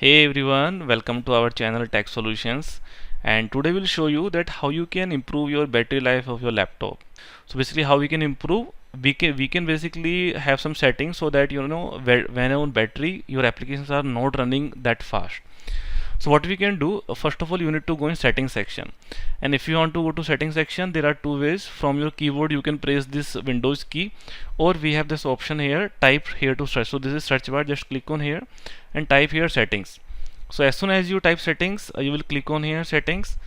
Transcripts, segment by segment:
Hey everyone, welcome to our channel Tech Solutions, and today we'll show you that how you can improve your battery life of your laptop. So basically how we can improve, we can basically have some settings so that when on battery your applications are not running that fast. So what we can do, first of all you need to go in settings section, and if you want to go to settings section, there are two ways. From your keyboard you can press this Windows key, or we have this option here, type here to search. So this is search bar, just click on here and type here settings. So as soon as you type settings, you will click on here settings,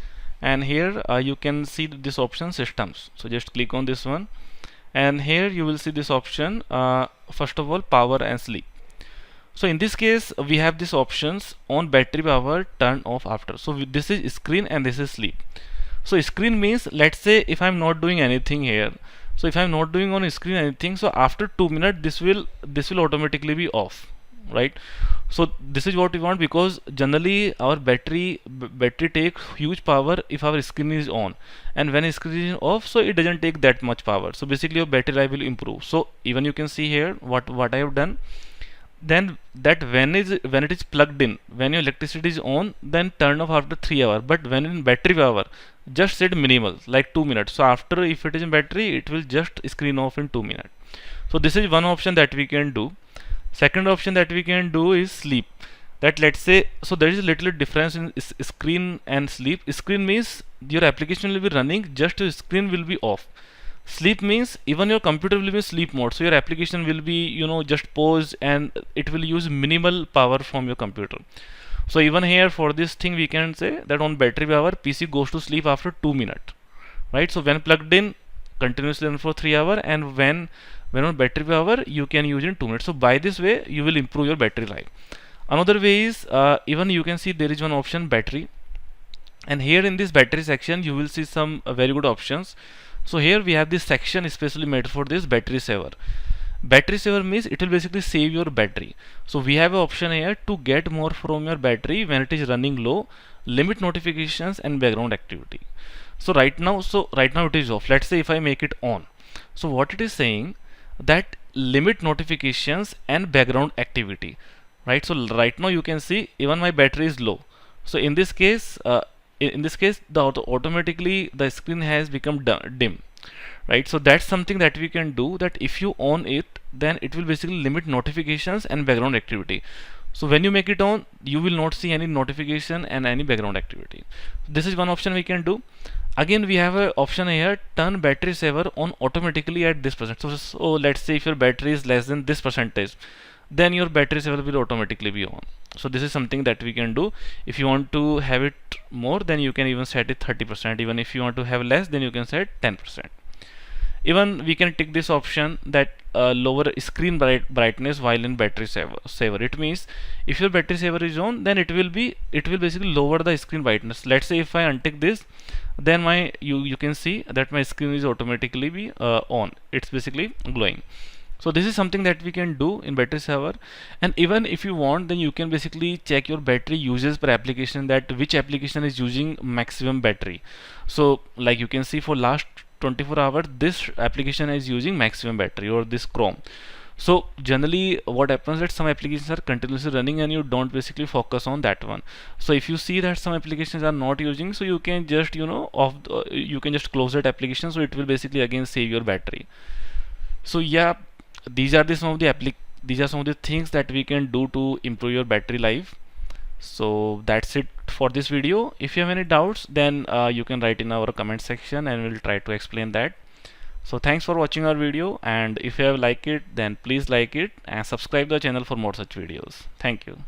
and here you can see this option systems. So just click on this one, and here you will see this option, first of all power and sleep. So in this case we have these options: on battery power, turn off after. So this is screen and this is sleep. So screen means, let's say if I'm not doing anything here, so if I'm not doing on screen anything, so after 2 minutes this will automatically be off, right? So this is what we want, because generally our battery takes huge power if our screen is on, and when screen is off, so it doesn't take that much power. So basically your battery life will improve. So even you can see here what I have done, then that when it is plugged in, when your electricity is on, then turn off after 3 hours. But when in battery power, just set minimal, like 2 minutes. So after, if it is in battery, it will just screen off in 2 minutes. So this is one option that we can do. Second option that we can do is sleep. That, let's say, so there is a little difference in screen and sleep. Screen means your application will be running, just your screen will be off. Sleep means even your computer will be in sleep mode, so your application will be just paused, and it will use minimal power from your computer. So even here for this thing we can say that on battery power, PC goes to sleep after 2 minutes, right? So when plugged in, continuously run for 3 hours, and when on battery power, you can use in 2 minutes. So by this way you will improve your battery life. Another way is, even you can see there is one option, battery, and here in this battery section you will see some very good options. So here we have this section especially made for this battery saver. Battery saver means it will basically save your battery. So we have an option here to get more from your battery when it is running low, limit notifications and background activity. So right now it is off. Let's say if I make it on, so what it is saying, that limit notifications and background activity, right? So right now you can see even my battery is low. So in this case, automatically the screen has become dim, right? So that's something that we can do, that if you on it, then it will basically limit notifications and background activity. So when you make it on, you will not see any notification and any background activity. This is one option we can do. Again, we have an option here, turn battery saver on automatically at this percent. So let's say if your battery is less than this percentage, then your battery saver will automatically be on. So this is something that we can do. If you want to have it more, then you can even set it 30%. Even if you want to have less, then you can set 10%. Even we can tick this option, that lower screen brightness while in battery saver. It means if your battery saver is on, then it will basically lower the screen brightness. Let's say if I untick this, then you can see that my screen is automatically be on. It's basically glowing. So this is something that we can do in battery saver. And even if you want, then you can basically check your battery uses per application, that which application is using maximum battery. So like you can see for last 24 hours this application is using maximum battery, or this Chrome. So generally what happens, that some applications are continuously running and you don't basically focus on that one. So if you see that some applications are not using, so you can just you can just close that application, so it will basically again save your battery. So yeah, these are some of the things that we can do to improve your battery life. So that's it for this video. If you have any doubts, then you can write in our comment section and we'll try to explain that. So thanks for watching our video, and if you have liked it, then please like it and subscribe the channel for more such videos. Thank you.